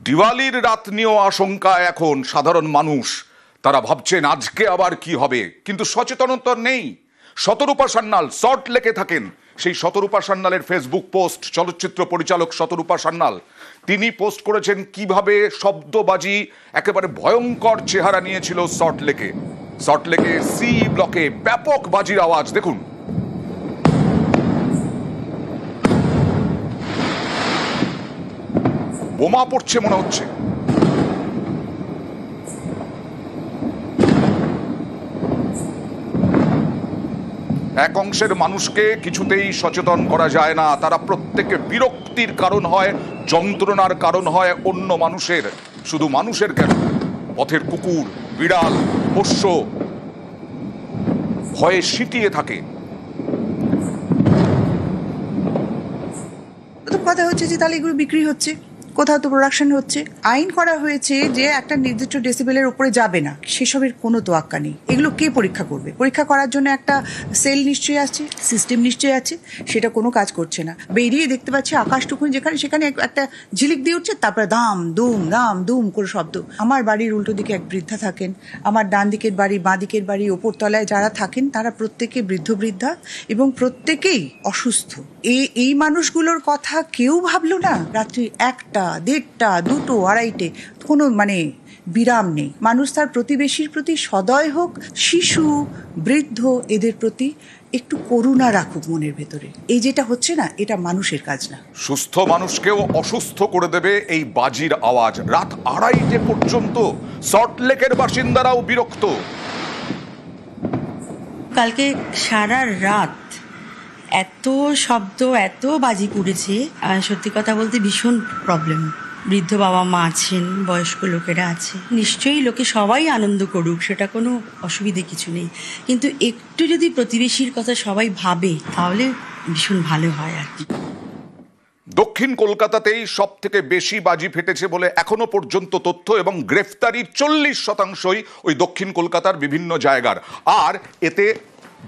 দিওয়ালির রাত নিয়েও আশঙ্কা এখন সাধারণ মানুষ। তারা ভাবছেন আজকে আবার কি হবে, কিন্তু সচেতনতা নেই। শতরূপা সান্যাল সল্ট লেকে থাকেন। সেই শতরূপা সান্যালের ফেসবুক পোস্ট, চলচ্চিত্র পরিচালক শতরূপা সান্যাল তিনি পোস্ট করেছেন কিভাবে শব্দবাজি একেবারে ভয়ঙ্কর চেহারা নিয়েছিল সল্ট লেকে সি ব্লকে ব্যাপক বাজির আওয়াজ। দেখুন, বোমা পড়ছে মনে হচ্ছে। এক অংশের মানুষকে কিছুতেই সচেতন করা যায় না। তারা প্রত্যেকে বিরক্তির কারণ হয়, যন্ত্রণার কারণ হয় অন্য মানুষের। শুধু মানুষের কেন, পথের কুকুর, বিড়াল, পোষ্য ভয়ে সিটিয়ে থাকে। কথা হচ্ছে যে তাহলে এগুলো বিক্রি হচ্ছে, কোথাও তো প্রোডাকশন হচ্ছে। আইন করা হয়েছে যে একটা নির্দিষ্ট ডেসিবেলের উপরে যাবে না, সেসবের কোনো তোয়াক্কা নেই। এগুলো কে পরীক্ষা করবে? পরীক্ষা করার জন্য একটা সেল নিশ্চয়ই আছে, সিস্টেম নিশ্চয়ই আছে, সেটা কোনো কাজ করছে না। বেরিয়ে দেখতে পাচ্ছি আকাশটুকুন যেখানে সেখানে একটা ঝিলিক দিয়ে উঠছে, তারপরে দাম দুম করে শব্দ। আমার বাড়ির উল্টো দিকে এক বৃদ্ধা থাকেন, আমার ডান দিকের বাড়ি, বাঁ দিকের বাড়ি, ওপরতলায় যারা থাকেন তারা প্রত্যেকে বৃদ্ধা এবং প্রত্যেকেই অসুস্থ। এই মানুষগুলোর কথা কেউ ভাবলো না? রাত্রি 1টা, 1:30, 2টো, 2:30 কোনো বিরাম নেই। মানুষ তার প্রতিবেশীর প্রতি সদয় হোক, শিশু, বৃদ্ধ এদের প্রতি একটু করুণা রাখুক মনের ভেতরে। এই যেটা হচ্ছে না, এটা মানুষের কাজ না। সুস্থ মানুষকেও অসুস্থ করে দেবে এই বাজির আওয়াজ। রাত 2:30 পর্যন্ত সল্ট লেকের বাসিন্দারাও বিরক্ত। কালকে সারা রাত এত শব্দ, এত বাজি পড়েছে, সত্যি কথা বলতে ভীষণ প্রবলেম। বৃদ্ধ বাবা মা আছেন, বয়স্ক লোকেরা আছে, নিশ্চয়ই লোকে সবাই আনন্দ করুক, সেটা কোনো অসুবিধে কিছু নেই, কিন্তু একটু যদি প্রতিবেশীর কথা সবাই ভাবে তাহলে ভীষণ ভালো হয় আর কি। দক্ষিণ কলকাতাতেই সব থেকে বেশি বাজি ফেটেছে বলে এখনো পর্যন্ত তথ্য, এবং গ্রেফতারির 40% ওই দক্ষিণ কলকাতার বিভিন্ন জায়গার। আর এতে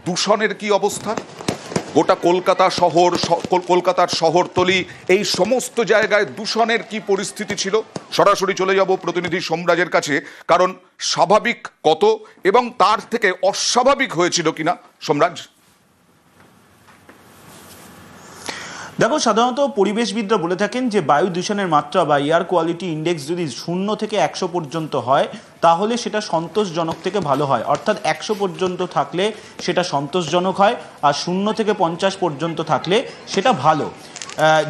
দূষণের কি অবস্থা? গোটা কলকাতার শহরতলি, এই সমস্ত জায়গায় দূষণের কি পরিস্থিতি ছিল? সরাসরি চলে যাব প্রতিনিধি সোমরাজের কাছে, কারণ স্বাভাবিক কত এবং তার থেকে অস্বাভাবিক হয়েছিল কিনা। সোমরাজ, দেখো, সাধারণত পরিবেশবিদরা বলে থাকেন যে বায়ু দূষণের মাত্রা বা এয়ার কোয়ালিটি ইন্ডেক্স যদি 0 থেকে 100 পর্যন্ত হয় তাহলে সেটা সন্তোষজনক থেকে ভালো হয়। অর্থাৎ 100 পর্যন্ত থাকলে সেটা সন্তোষজনক হয়, আর 0 থেকে 50 পর্যন্ত থাকলে সেটা ভালো।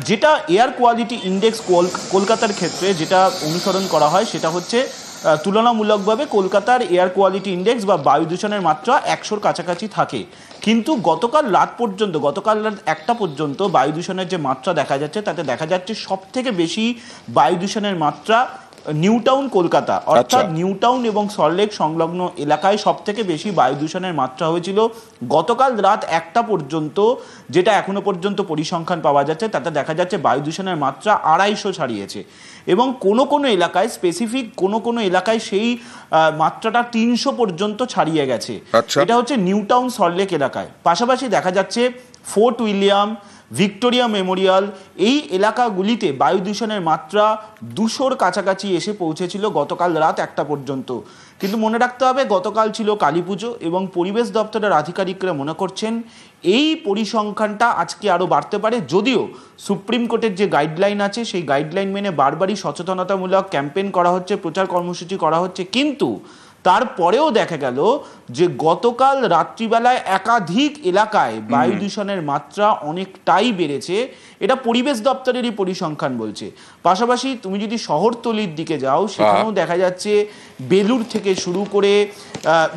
যেটা এয়ার কোয়ালিটি ইন্ডেক্স কলকাতার ক্ষেত্রে যেটা অনুসরণ করা হয় সেটা হচ্ছে তুলনামূলকভাবে কলকাতার এয়ার কোয়ালিটি ইন্ডেক্স বা বায়ু দূষণের মাত্রা 100-র কাছাকাছি থাকে। কিন্তু গতকাল রাত 1টা পর্যন্ত বায়ু দূষণের যে মাত্রা দেখা যাচ্ছে তাতে দেখা যাচ্ছে সব থেকে বেশি বায়ু দূষণের মাত্রা নিউ টাউন কলকাতা, অর্থাৎ নিউ টাউন এবং সল্টলেক সংলগ্ন এলাকায় সব থেকে বেশি বায়ু দূষণের মাত্রা হয়েছিল গতকাল রাত 1টা পর্যন্ত। যেটা এখনো পর্যন্ত পরিসংখ্যান পাওয়া যাচ্ছে তাতে দেখা যাচ্ছে বায়ু দূষণের মাত্রা 250 ছাড়িয়েছে, এবং কোনো এলাকায় স্পেসিফিক কোনো এলাকায় সেই মাত্রাটা 300 পর্যন্ত ছাড়িয়ে গেছে। এটা হচ্ছে নিউ টাউন সল্টলেক এলাকায়। পাশাপাশি দেখা যাচ্ছে ফোর্ট উইলিয়াম, ভিক্টোরিয়া মেমোরিয়াল, এই এলাকাগুলিতে বায়ু দূষণের মাত্রা 200-র কাছাকাছি এসে পৌঁছেছিল গতকাল রাত 1টা পর্যন্ত। কিন্তু মনে রাখতে হবে গতকাল ছিল কালী পুজো, এবং পরিবেশ দপ্তরের আধিকারিকরা মনে করছেন এই পরিসংখ্যানটা আজকে আরও বাড়তে পারে। যদিও সুপ্রিম কোর্টের যে গাইডলাইন আছে সেই গাইডলাইন মেনে বারবারই সচেতনতামূলক ক্যাম্পেইন করা হচ্ছে, প্রচার কর্মসূচি করা হচ্ছে, কিন্তু তারপরেও দেখা গেল যে গতকাল রাত্রিবেলায় একাধিক এলাকায় বায়ু দূষণের মাত্রা অনেকটাই বেড়েছে। এটা পরিবেশ দপ্তরেরই পরিসংখ্যান বলছে। পাশাপাশি তুমি যদি শহরতলির দিকে যাও সেখানেও দেখা যাচ্ছে বেলুর থেকে শুরু করে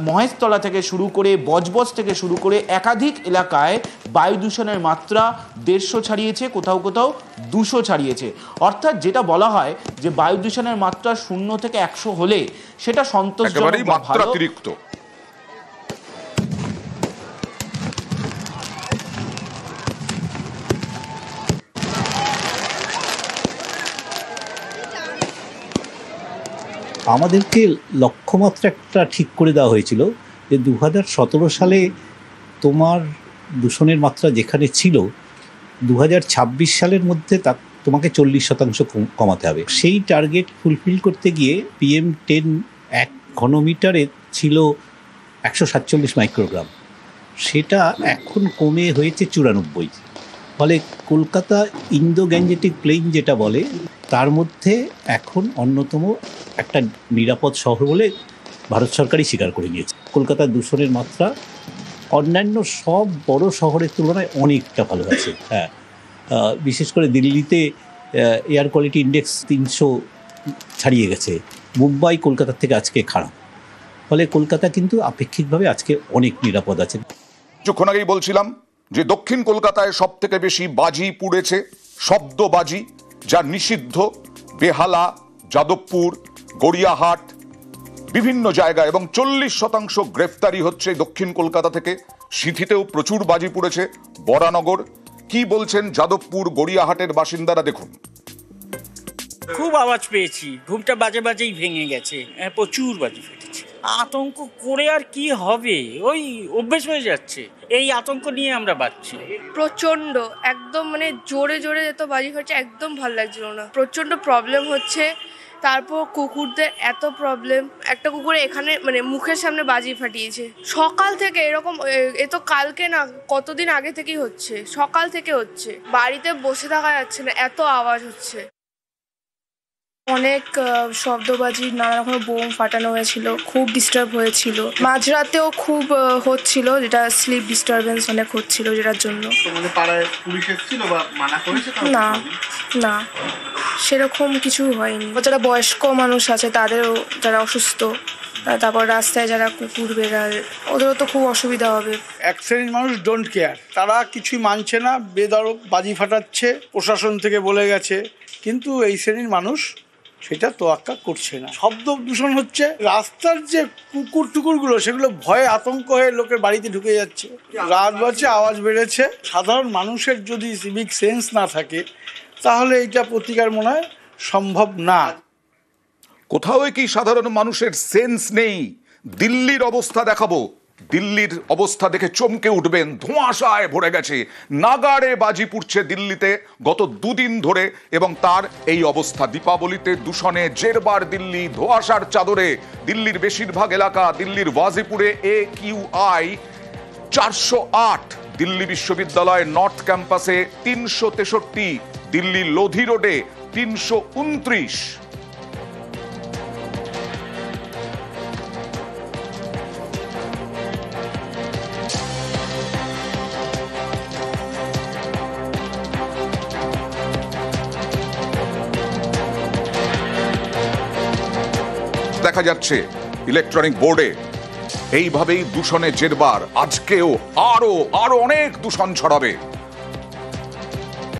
মহেশতলা থেকে শুরু করে বজবজ থেকে শুরু করে একাধিক এলাকায় বায়ু দূষণের মাত্রা 150 ছাড়িয়েছে, কোথাও 200 ছাড়িয়েছে। অর্থাৎ যেটা বলা হয় যে বায়ু দূষণের মাত্রা 0 থেকে 100 হলে সেটা সন্তোষজনক বা ভালো। আমাদেরকে লক্ষ্যমাত্রা একটা ঠিক করে দেওয়া হয়েছিল যে 2017 সালে তোমার দূষণের মাত্রা যেখানে ছিল 2026 সালের মধ্যে তোমাকে 40% কমাতে হবে। সেই টার্গেট ফুলফিল করতে গিয়ে PM10 1 ঘনমিটারে ছিল 147 মাইক্রোগ্রাম, সেটা এখন কমে হয়েছে 94। ফলে কলকাতা ইন্দো গ্যাঞ্জেটিক প্লেইন যেটা বলে, তার মধ্যে এখন অন্যতম একটা নিরাপদ শহর বলে ভারত সরকারই স্বীকার করে নিয়েছে। কলকাতার দূষণের মাত্রা অন্যান্য সব বড় শহরের তুলনায় অনেকটা ভালো আছে। হ্যাঁ, বিশেষ করে দিল্লিতে এয়ার কোয়ালিটি ইন্ডেক্স 300 ছাড়িয়ে গেছে। মুম্বাই কলকাতার থেকে আজকে খারাপ। ফলে কলকাতা কিন্তু আপেক্ষিকভাবে আজকে অনেক নিরাপদ আছে। কিছুক্ষণ আগেই বলছিলাম যে দক্ষিণ কলকাতায় সব থেকে বেশি বাজি পুড়েছে, শব্দবাজি, যা নিষিদ্ধ। বেহালা, যাদবপুর, গড়িয়াহাট, বিভিন্ন জায়গা, এবং 40% গ্রেফতারি হচ্ছে দক্ষিণ কলকাতা থেকে। সিঁথিতেও প্রচুর বাজি পুড়েছে, বরানগর। কি বলছেন যাদবপুর, গড়িয়াহাটের বাসিন্দারা, দেখুন। খুব আওয়াজ পেয়েছি, ঘুমটা বাজে বাজেই ভেঙে গেছে, প্রচুর বাজি ফেটেছে। আতঙ্ক করে আর কি হবে, ওই অভ্যেস হয়ে যাচ্ছে, এই আতঙ্ক নিয়ে আমরা বাঁচছি। প্রচন্ড, একদম মানে জোরে জোরে যেত বাজি ফাটছে, একদম ভালো লাগছিল না। প্রচন্ড প্রবলেম হচ্ছে। তারপর কুকুরদের এত প্রবলেম, একটা কুকুরে এখানে মানে মুখের সামনে বাজি ফাটিয়েছে। সকাল থেকে এরকম, এ তো কালকে না, কতদিন আগে থেকেই হচ্ছে, সকাল থেকে হচ্ছে। বাড়িতে বসে থাকা যাচ্ছে না, এত আওয়াজ হচ্ছে। অনেক শব্দবাজি, নানা রকম বোম ফাটানো হয়েছিল, খুব ডিস্টার্ব হয়েছিল। মাঝরাতেও খুব হচ্ছিল, যেটা স্লিপ ডিস্টারবেন্স অনেক হচ্ছিল, যেটার জন্য। তোমাদের পাড়ায় পুলিশ এসেছিল বা মানা করেছে? না না, সেরকম কিছু হয়নি। যারা বয়স্ক মানুষ আছে তাদেরও, যারা অসুস্থ, তারপর রাস্তায় যারা কুকুর বেড়াল, ওদেরও তো খুব অসুবিধা হবে। এক শ্রেণীর মানুষ ডোন্ট কেয়ার, তারা কিছুই মানছে না, বেদরক বাজি ফাটাচ্ছে, প্রশাসন থেকে বলে গেছে, কিন্তু এই শ্রেণীর মানুষ সেটা তোয়াক্কা করছে না। শব্দ দূষণ হচ্ছে, রাস্তার যে কুকুর টুকুরগুলো সেগুলো ভয়ে আতঙ্ক হয়ে লোকের বাড়িতে ঢুকে যাচ্ছে। রাত বাজছে, আওয়াজ বেড়েছে। সাধারণ মানুষের যদি সিভিক সেন্স না থাকে তাহলে এটা প্রতিকার মনে হয় সম্ভব না। কোথাও কি সাধারণ মানুষের সেন্স নেই? দিল্লির অবস্থা দেখাবো। দিল্লির অবস্থা দেখে চমকে উঠবেন, ধোঁয়াশায় ভরে গেছে, নাগাড়ে বাজি পুড়ছে দিল্লিতে গত 2 দিন ধরে, এবং তার এই অবস্থা। দীপাবলিতে দূষণে জেরবার দিল্লি, ধোঁয়াশার চাদরে দিল্লির বেশিরভাগ এলাকা। দিল্লির ওয়াজিপুরে AQI 408, দিল্লি বিশ্ববিদ্যালয় নর্থ ক্যাম্পাসে 363, দিল্লির লোধি রোডে 329। দেখা যাচ্ছে ইলেকট্রনিক বোর্ডে এইভাবেই দূষণে জেরবার। আজকেও আরো অনেক দূষণ ছড়াবে।